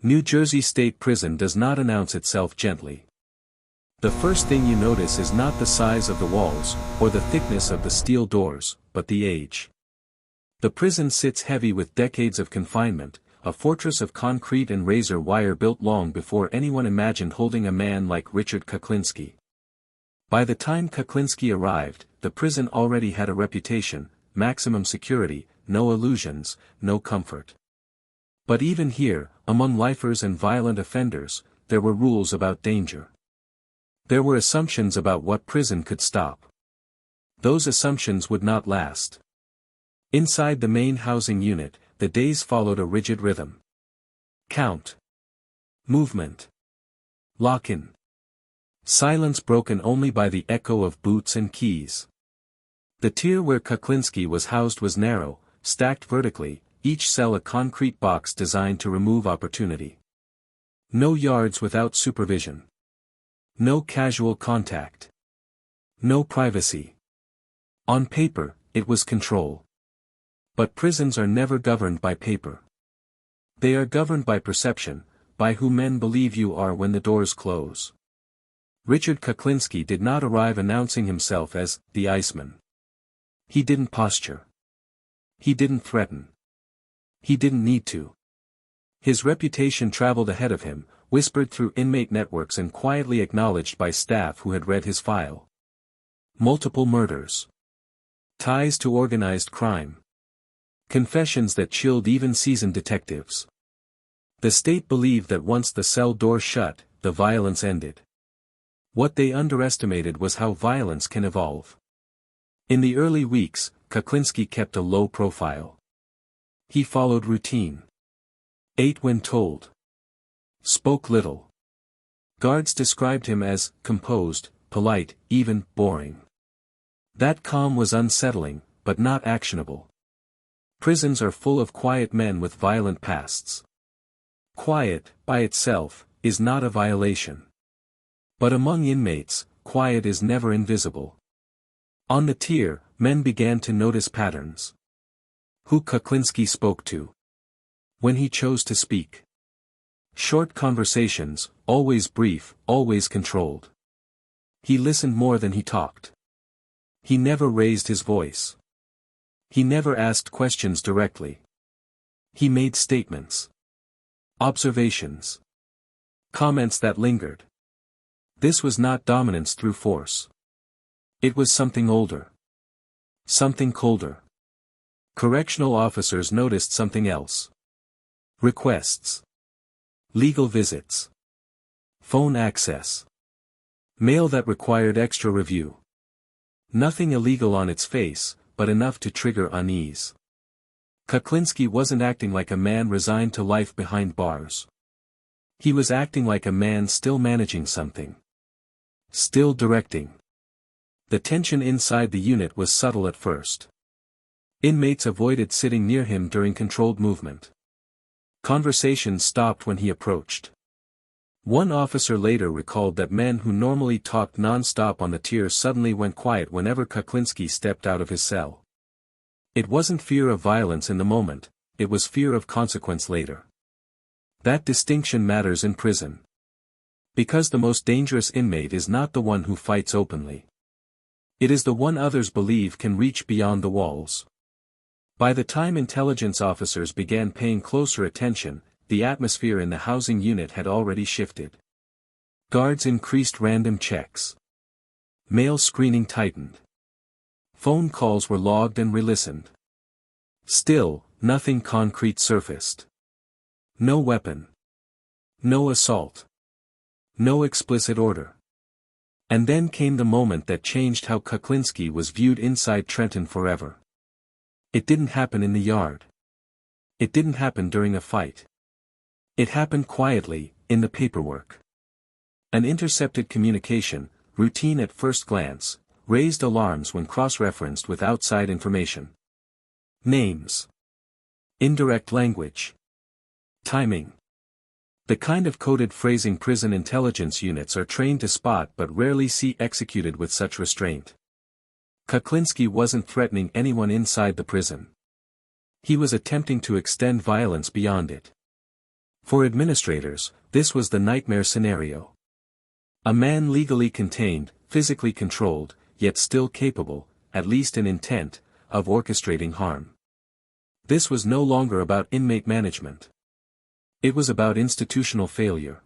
New Jersey State Prison does not announce itself gently. The first thing you notice is not the size of the walls, or the thickness of the steel doors, but the age. The prison sits heavy with decades of confinement, a fortress of concrete and razor wire built long before anyone imagined holding a man like Richard Kuklinski. By the time Kuklinski arrived, the prison already had a reputation: maximum security, no illusions, no comfort. But even here, among lifers and violent offenders, there were rules about danger. There were assumptions about what prison could stop. Those assumptions would not last. Inside the main housing unit, the days followed a rigid rhythm. Count. Movement. Lock-in. Silence broken only by the echo of boots and keys. The tier where Kuklinski was housed was narrow, stacked vertically, each cell a concrete box designed to remove opportunity. No yards without supervision. No casual contact. No privacy. On paper, it was control. But prisons are never governed by paper. They are governed by perception, by who men believe you are when the doors close. Richard Kuklinski did not arrive announcing himself as the Iceman. He didn't posture. He didn't threaten. He didn't need to. His reputation traveled ahead of him, whispered through inmate networks and quietly acknowledged by staff who had read his file. Multiple murders. Ties to organized crime. Confessions that chilled even seasoned detectives. The state believed that once the cell door shut, the violence ended. What they underestimated was how violence can evolve. In the early weeks, Kuklinski kept a low profile. He followed routine. Ate when told. Spoke little. Guards described him as composed, polite, even boring. That calm was unsettling, but not actionable. Prisons are full of quiet men with violent pasts. Quiet, by itself, is not a violation. But among inmates, quiet is never invisible. On the tier, men began to notice patterns. Who Kuklinski spoke to. When he chose to speak. Short conversations, always brief, always controlled. He listened more than he talked. He never raised his voice. He never asked questions directly. He made statements. Observations. Comments that lingered. This was not dominance through force. It was something older. Something colder. Correctional officers noticed something else. Requests. Legal visits. Phone access. Mail that required extra review. Nothing illegal on its face, but enough to trigger unease. Kuklinski wasn't acting like a man resigned to life behind bars. He was acting like a man still managing something. Still directing. The tension inside the unit was subtle at first. Inmates avoided sitting near him during controlled movement. Conversations stopped when he approached. One officer later recalled that men who normally talked non-stop on the tier suddenly went quiet whenever Kuklinski stepped out of his cell. It wasn't fear of violence in the moment, it was fear of consequence later. That distinction matters in prison. Because the most dangerous inmate is not the one who fights openly. It is the one others believe can reach beyond the walls. By the time intelligence officers began paying closer attention, the atmosphere in the housing unit had already shifted. Guards increased random checks. Mail screening tightened. Phone calls were logged and re-listened. Still, nothing concrete surfaced. No weapon. No assault. No explicit order. And then came the moment that changed how Kuklinski was viewed inside Trenton forever. It didn't happen in the yard. It didn't happen during a fight. It happened quietly, in the paperwork. An intercepted communication, routine at first glance, raised alarms when cross-referenced with outside information. Names. Indirect language. Timing. The kind of coded phrasing prison intelligence units are trained to spot but rarely see executed with such restraint. Kuklinski wasn't threatening anyone inside the prison. He was attempting to extend violence beyond it. For administrators, this was the nightmare scenario. A man legally contained, physically controlled, yet still capable, at least in intent, of orchestrating harm. This was no longer about inmate management. It was about institutional failure.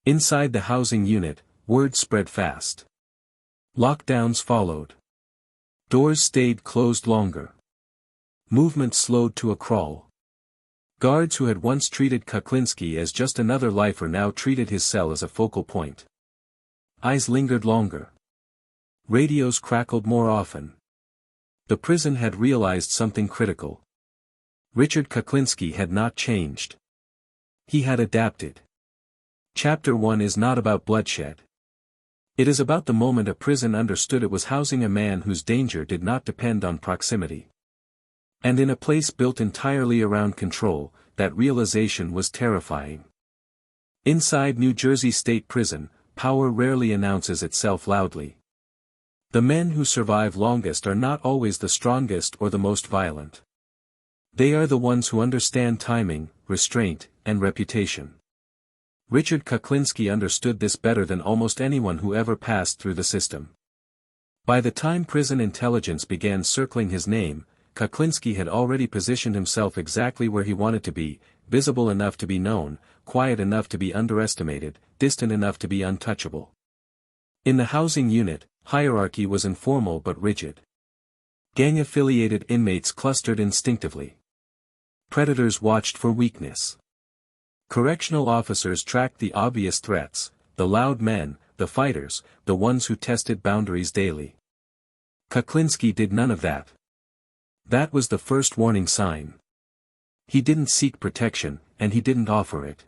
Inside the housing unit, word spread fast. Lockdowns followed. Doors stayed closed longer. Movement slowed to a crawl. Guards who had once treated Kuklinski as just another lifer now treated his cell as a focal point. Eyes lingered longer. Radios crackled more often. The prison had realized something critical. Richard Kuklinski had not changed. He had adapted. Chapter 1 is not about bloodshed. It is about the moment a prison understood it was housing a man whose danger did not depend on proximity. And in a place built entirely around control, that realization was terrifying. Inside New Jersey State Prison, power rarely announces itself loudly. The men who survive longest are not always the strongest or the most violent. They are the ones who understand timing, restraint, and reputation. Richard Kuklinski understood this better than almost anyone who ever passed through the system. By the time prison intelligence began circling his name, Kuklinski had already positioned himself exactly where he wanted to be, visible enough to be known, quiet enough to be underestimated, distant enough to be untouchable. In the housing unit, hierarchy was informal but rigid. Gang-affiliated inmates clustered instinctively. Predators watched for weakness. Correctional officers tracked the obvious threats, the loud men, the fighters, the ones who tested boundaries daily. Kuklinski did none of that. That was the first warning sign. He didn't seek protection, and he didn't offer it.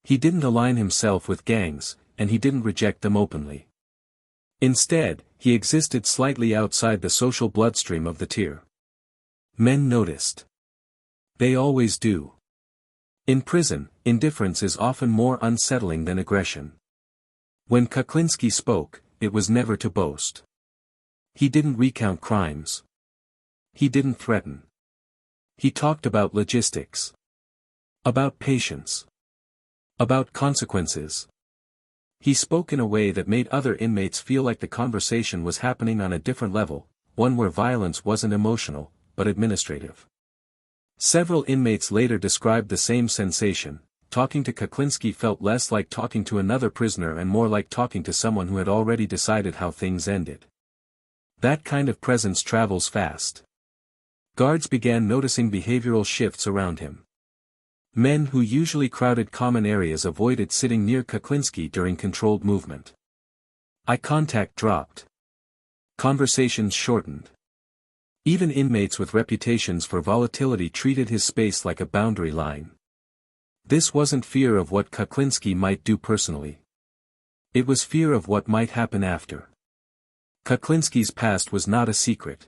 He didn't align himself with gangs, and he didn't reject them openly. Instead, he existed slightly outside the social bloodstream of the tier. Men noticed. They always do. In prison, indifference is often more unsettling than aggression. When Kuklinski spoke, it was never to boast. He didn't recount crimes. He didn't threaten. He talked about logistics. About patience. About consequences. He spoke in a way that made other inmates feel like the conversation was happening on a different level, one where violence wasn't emotional, but administrative. Several inmates later described the same sensation. Talking to Kuklinski felt less like talking to another prisoner and more like talking to someone who had already decided how things ended. That kind of presence travels fast. Guards began noticing behavioral shifts around him. Men who usually crowded common areas avoided sitting near Kuklinski during controlled movement. Eye contact dropped. Conversations shortened. Even inmates with reputations for volatility treated his space like a boundary line. This wasn't fear of what Kuklinski might do personally. It was fear of what might happen after. Kuklinski's past was not a secret.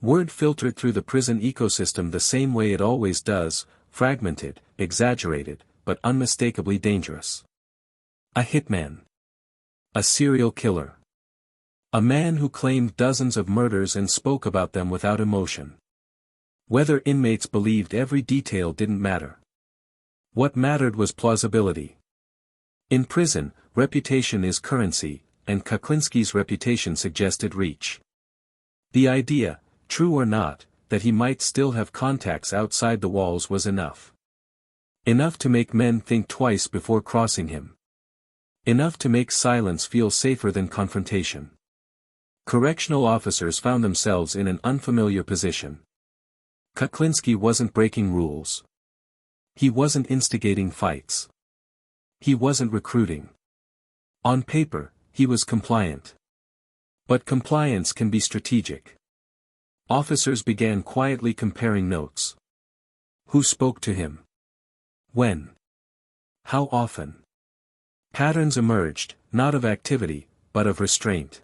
Word filtered through the prison ecosystem the same way it always does, fragmented, exaggerated, but unmistakably dangerous. A hitman. A serial killer. A man who claimed dozens of murders and spoke about them without emotion. Whether inmates believed every detail didn't matter. What mattered was plausibility. In prison, reputation is currency, and Kuklinski's reputation suggested reach. The idea, true or not, that he might still have contacts outside the walls was enough. Enough to make men think twice before crossing him. Enough to make silence feel safer than confrontation. Correctional officers found themselves in an unfamiliar position. Kuklinski wasn't breaking rules. He wasn't instigating fights. He wasn't recruiting. On paper, he was compliant. But compliance can be strategic. Officers began quietly comparing notes. Who spoke to him? When? How often? Patterns emerged, not of activity, but of restraint.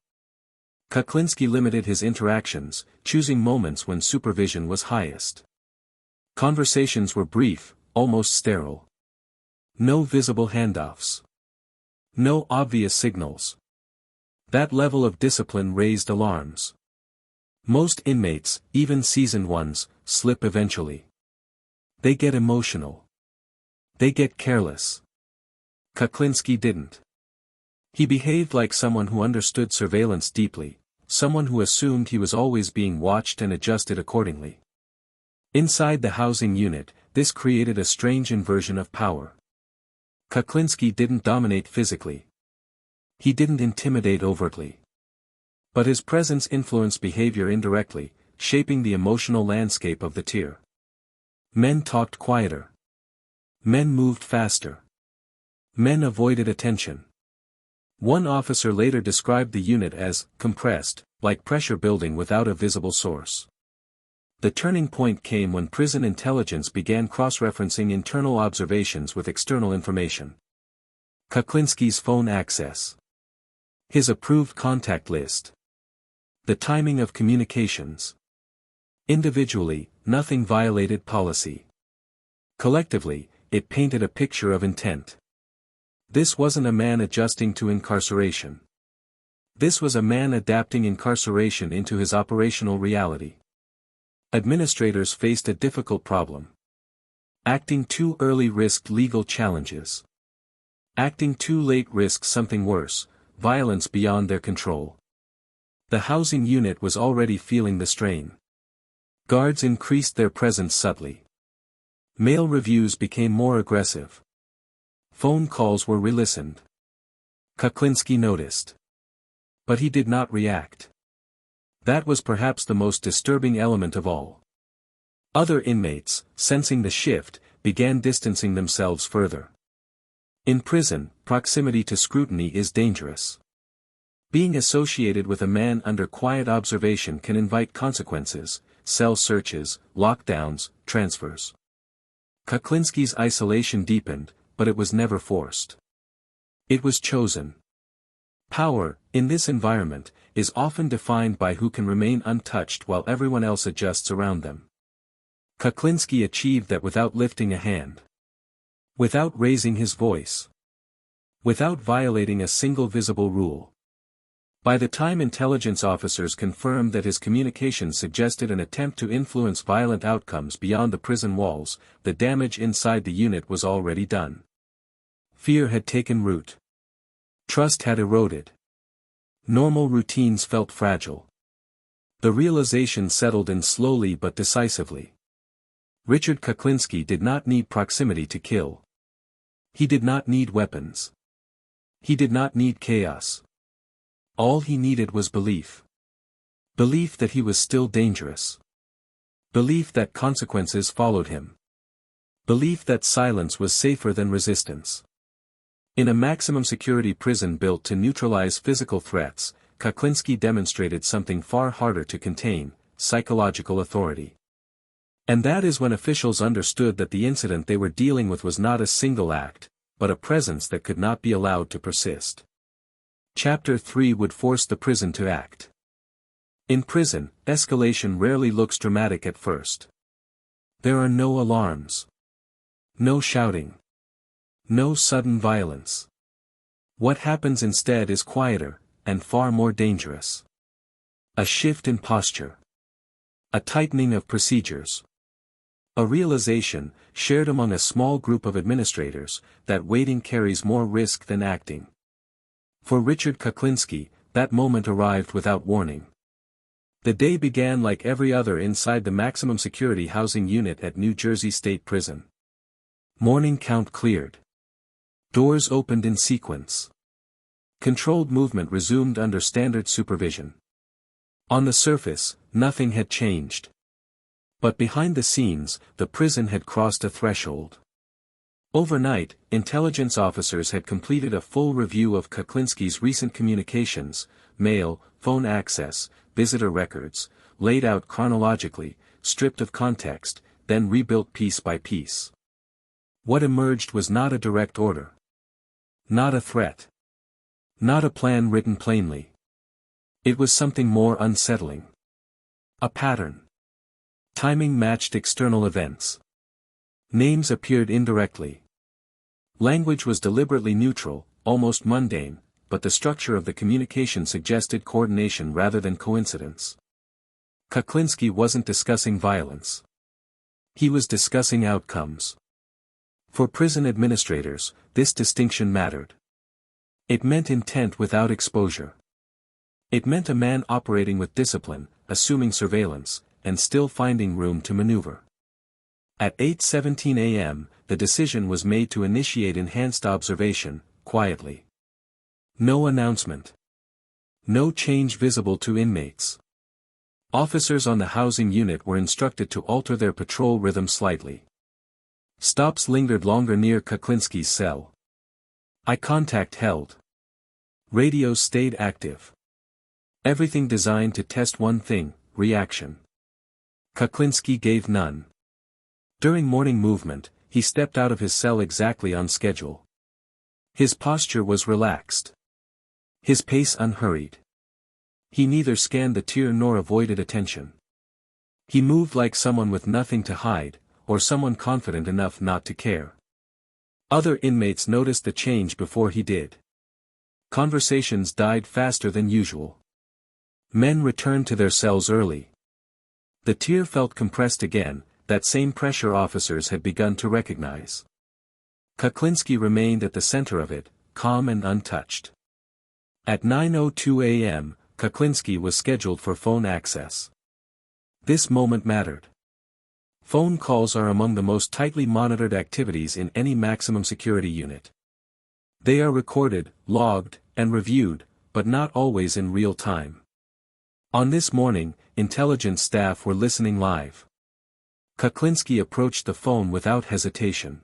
Kuklinski limited his interactions, choosing moments when supervision was highest. Conversations were brief, almost sterile. No visible handoffs. No obvious signals. That level of discipline raised alarms. Most inmates, even seasoned ones, slip eventually. They get emotional. They get careless. Kuklinski didn't. He behaved like someone who understood surveillance deeply, someone who assumed he was always being watched and adjusted accordingly. Inside the housing unit, this created a strange inversion of power. Kuklinski didn't dominate physically. He didn't intimidate overtly. But his presence influenced behavior indirectly, shaping the emotional landscape of the tier. Men talked quieter. Men moved faster. Men avoided attention. One officer later described the unit as compressed, like pressure building without a visible source. The turning point came when prison intelligence began cross-referencing internal observations with external information. Kuklinski's phone access. His approved contact list. The timing of communications. Individually, nothing violated policy. Collectively, it painted a picture of intent. This wasn't a man adjusting to incarceration. This was a man adapting incarceration into his operational reality. Administrators faced a difficult problem. Acting too early risked legal challenges. Acting too late risked something worse, violence beyond their control. The housing unit was already feeling the strain. Guards increased their presence subtly. Mail reviews became more aggressive. Phone calls were re-listened. Kuklinski noticed. But he did not react. That was perhaps the most disturbing element of all. Other inmates, sensing the shift, began distancing themselves further. In prison, proximity to scrutiny is dangerous. Being associated with a man under quiet observation can invite consequences, cell searches, lockdowns, transfers. Kuklinski's isolation deepened, but it was never forced. It was chosen. Power, in this environment, is often defined by who can remain untouched while everyone else adjusts around them. Kuklinski achieved that without lifting a hand. Without raising his voice. Without violating a single visible rule. By the time intelligence officers confirmed that his communications suggested an attempt to influence violent outcomes beyond the prison walls, the damage inside the unit was already done. Fear had taken root. Trust had eroded. Normal routines felt fragile. The realization settled in slowly but decisively. Richard Kuklinski did not need proximity to kill. He did not need weapons. He did not need chaos. All he needed was belief. Belief that he was still dangerous. Belief that consequences followed him. Belief that silence was safer than resistance. In a maximum security prison built to neutralize physical threats, Kuklinski demonstrated something far harder to contain: psychological authority. And that is when officials understood that the incident they were dealing with was not a single act, but a presence that could not be allowed to persist. Chapter 3 would force the prison to act. In prison, escalation rarely looks dramatic at first. There are no alarms. No shouting. No sudden violence. What happens instead is quieter, and far more dangerous. A shift in posture. A tightening of procedures. A realization, shared among a small group of administrators, that waiting carries more risk than acting. For Richard Kuklinski, that moment arrived without warning. The day began like every other inside the maximum security housing unit at New Jersey State Prison. Morning count cleared. Doors opened in sequence. Controlled movement resumed under standard supervision. On the surface, nothing had changed. But behind the scenes, the prison had crossed a threshold. Overnight, intelligence officers had completed a full review of Kuklinski's recent communications, mail, phone access, visitor records, laid out chronologically, stripped of context, then rebuilt piece by piece. What emerged was not a direct order. Not a threat. Not a plan written plainly. It was something more unsettling. A pattern. Timing matched external events. Names appeared indirectly. Language was deliberately neutral, almost mundane, but the structure of the communication suggested coordination rather than coincidence. Kuklinski wasn't discussing violence. He was discussing outcomes. For prison administrators, this distinction mattered. It meant intent without exposure. It meant a man operating with discipline, assuming surveillance, and still finding room to maneuver. At 8:17 a.m., the decision was made to initiate enhanced observation, quietly. No announcement. No change visible to inmates. Officers on the housing unit were instructed to alter their patrol rhythm slightly. Stops lingered longer near Kuklinski's cell. Eye contact held. Radios stayed active. Everything designed to test one thing, reaction. Kuklinski gave none. During morning movement, he stepped out of his cell exactly on schedule. His posture was relaxed. His pace unhurried. He neither scanned the tier nor avoided attention. He moved like someone with nothing to hide, or someone confident enough not to care. Other inmates noticed the change before he did. Conversations died faster than usual. Men returned to their cells early. The tier felt compressed again, that same pressure officers had begun to recognize. Kuklinski remained at the center of it, calm and untouched. At 9:02 a.m., Kuklinski was scheduled for phone access. This moment mattered. Phone calls are among the most tightly monitored activities in any maximum security unit. They are recorded, logged, and reviewed, but not always in real time. On this morning, intelligence staff were listening live. Kuklinski approached the phone without hesitation.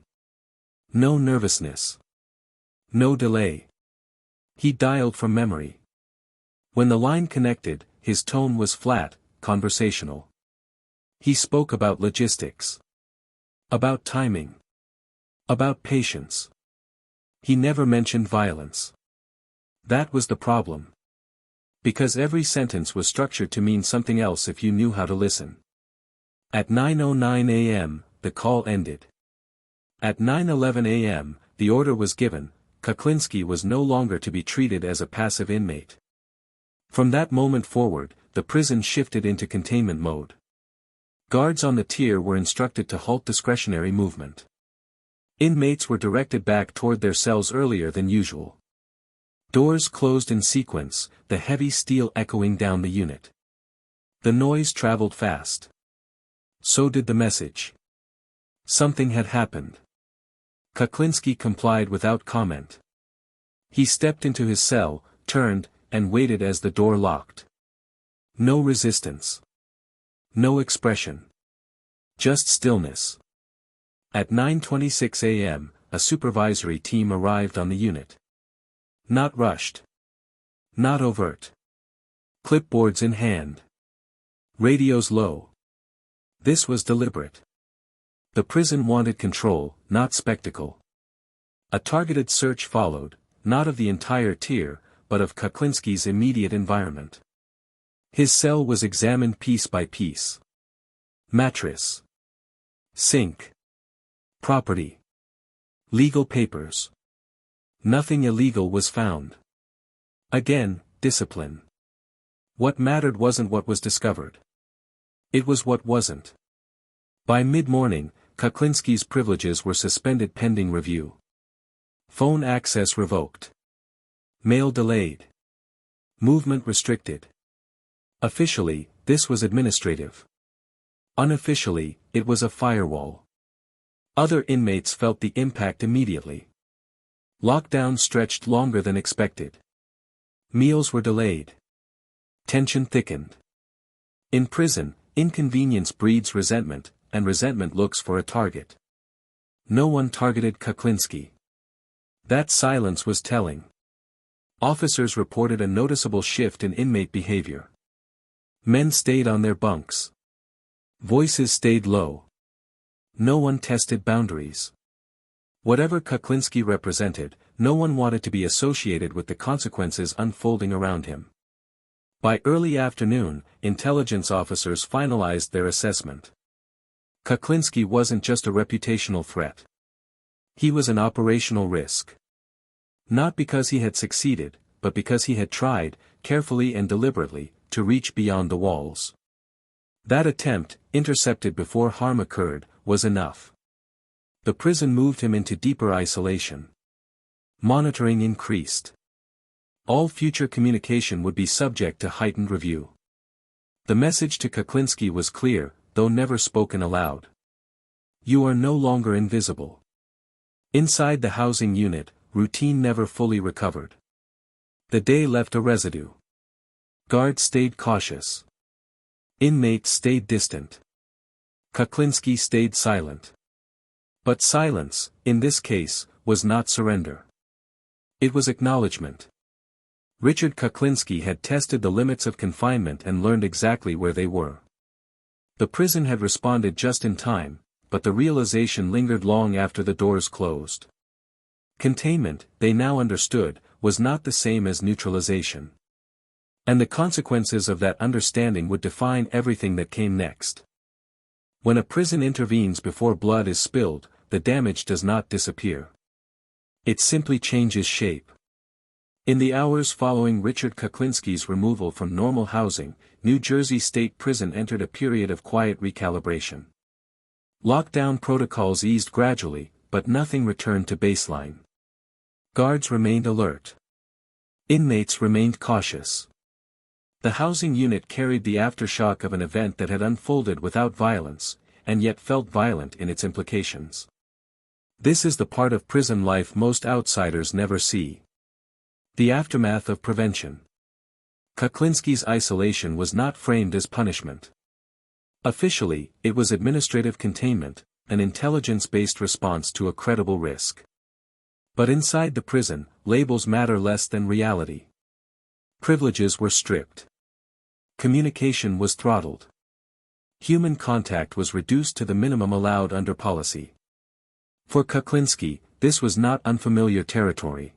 No nervousness. No delay. He dialed from memory. When the line connected, his tone was flat, conversational. He spoke about logistics. About timing. About patience. He never mentioned violence. That was the problem. Because every sentence was structured to mean something else if you knew how to listen. At 9:09 a.m., the call ended. At 9:11 a.m., the order was given. Kuklinski was no longer to be treated as a passive inmate. From that moment forward, the prison shifted into containment mode. Guards on the tier were instructed to halt discretionary movement. Inmates were directed back toward their cells earlier than usual. Doors closed in sequence, the heavy steel echoing down the unit. The noise traveled fast. So did the message. Something had happened. Kuklinski complied without comment. He stepped into his cell, turned, and waited as the door locked. No resistance. No expression. Just stillness. At 9:26 a.m., a supervisory team arrived on the unit. Not rushed. Not overt. Clipboards in hand. Radios low. This was deliberate. The prison wanted control, not spectacle. A targeted search followed, not of the entire tier, but of Kuklinski's immediate environment. His cell was examined piece by piece. Mattress. Sink. Property. Legal papers. Nothing illegal was found. Again, discipline. What mattered wasn't what was discovered. It was what wasn't. By mid-morning, Kuklinski's privileges were suspended pending review. Phone access revoked. Mail delayed. Movement restricted. Officially, this was administrative. Unofficially, it was a firewall. Other inmates felt the impact immediately. Lockdown stretched longer than expected. Meals were delayed. Tension thickened. In prison, inconvenience breeds resentment, and resentment looks for a target. No one targeted Kuklinski. That silence was telling. Officers reported a noticeable shift in inmate behavior. Men stayed on their bunks. Voices stayed low. No one tested boundaries. Whatever Kuklinski represented, no one wanted to be associated with the consequences unfolding around him. By early afternoon, intelligence officers finalized their assessment. Kuklinski wasn't just a reputational threat. He was an operational risk. Not because he had succeeded, but because he had tried, carefully and deliberately, to reach beyond the walls. That attempt, intercepted before harm occurred, was enough. The prison moved him into deeper isolation. Monitoring increased. All future communication would be subject to heightened review. The message to Kuklinski was clear, though never spoken aloud. You are no longer invisible. Inside the housing unit, routine never fully recovered. The day left a residue. Guards stayed cautious. Inmates stayed distant. Kuklinski stayed silent. But silence, in this case, was not surrender. It was acknowledgement. Richard Kuklinski had tested the limits of confinement and learned exactly where they were. The prison had responded just in time, but the realization lingered long after the doors closed. Containment, they now understood, was not the same as neutralization. And the consequences of that understanding would define everything that came next. When a prison intervenes before blood is spilled, the damage does not disappear. It simply changes shape. In the hours following Richard Kuklinski's removal from normal housing, New Jersey State Prison entered a period of quiet recalibration. Lockdown protocols eased gradually, but nothing returned to baseline. Guards remained alert. Inmates remained cautious. The housing unit carried the aftershock of an event that had unfolded without violence, and yet felt violent in its implications. This is the part of prison life most outsiders never see. The aftermath of prevention. Kuklinski's isolation was not framed as punishment. Officially, it was administrative containment, an intelligence-based response to a credible risk. But inside the prison, labels matter less than reality. Privileges were stripped. Communication was throttled. Human contact was reduced to the minimum allowed under policy. For Kuklinski, this was not unfamiliar territory.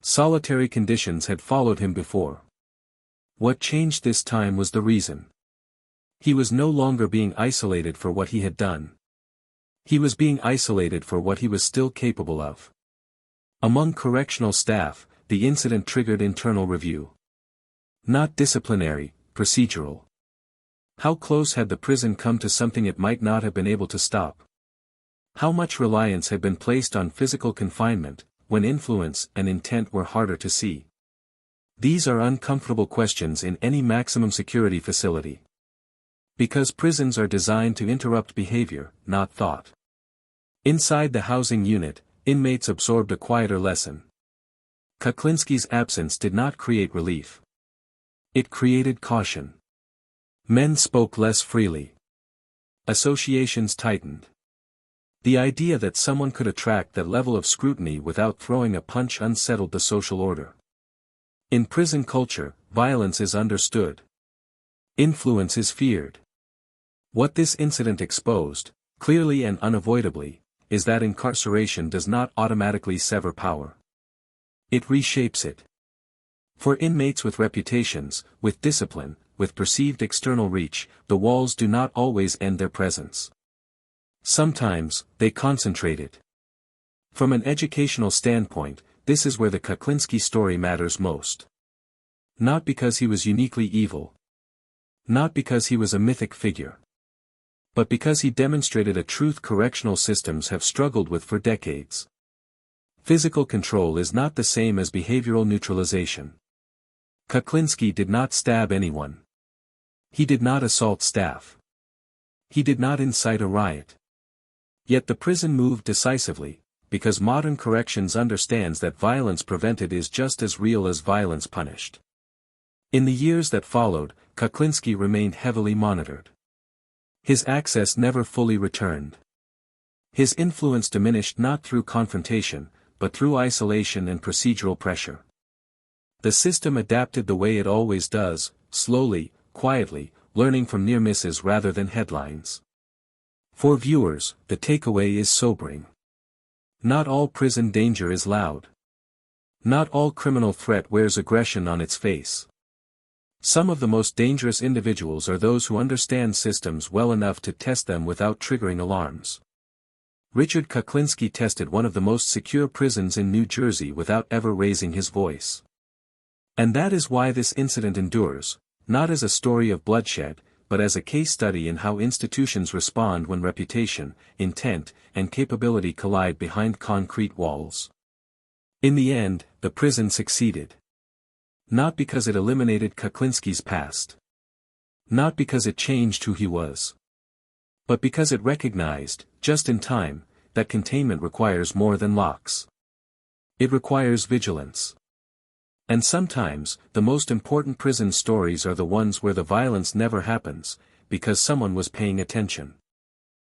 Solitary conditions had followed him before. What changed this time was the reason. He was no longer being isolated for what he had done. He was being isolated for what he was still capable of. Among correctional staff, the incident triggered internal review. Not disciplinary, procedural. How close had the prison come to something it might not have been able to stop? How much reliance had been placed on physical confinement, when influence and intent were harder to see? These are uncomfortable questions in any maximum security facility. Because prisons are designed to interrupt behavior, not thought. Inside the housing unit, inmates absorbed a quieter lesson. Kuklinski's absence did not create relief. It created caution. Men spoke less freely. Associations tightened. The idea that someone could attract that level of scrutiny without throwing a punch unsettled the social order. In prison culture, violence is understood. Influence is feared. What this incident exposed, clearly and unavoidably, is that incarceration does not automatically sever power. It reshapes it. For inmates with reputations, with discipline, with perceived external reach, the walls do not always end their presence. Sometimes, they concentrate it. From an educational standpoint, this is where the Kuklinski story matters most. Not because he was uniquely evil. Not because he was a mythic figure. But because he demonstrated a truth correctional systems have struggled with for decades. Physical control is not the same as behavioral neutralization. Kuklinski did not stab anyone. He did not assault staff. He did not incite a riot. Yet the prison moved decisively, because modern corrections understands that violence prevented is just as real as violence punished. In the years that followed, Kuklinski remained heavily monitored. His access never fully returned. His influence diminished not through confrontation, but through isolation and procedural pressure. The system adapted the way it always does, slowly, quietly, learning from near misses rather than headlines. For viewers, the takeaway is sobering. Not all prison danger is loud. Not all criminal threat wears aggression on its face. Some of the most dangerous individuals are those who understand systems well enough to test them without triggering alarms. Richard Kuklinski tested one of the most secure prisons in New Jersey without ever raising his voice. And that is why this incident endures, not as a story of bloodshed, but as a case study in how institutions respond when reputation, intent, and capability collide behind concrete walls. In the end, the prison succeeded. Not because it eliminated Kuklinski's past. Not because it changed who he was. But because it recognized, just in time, that containment requires more than locks. It requires vigilance. And sometimes, the most important prison stories are the ones where the violence never happens, because someone was paying attention.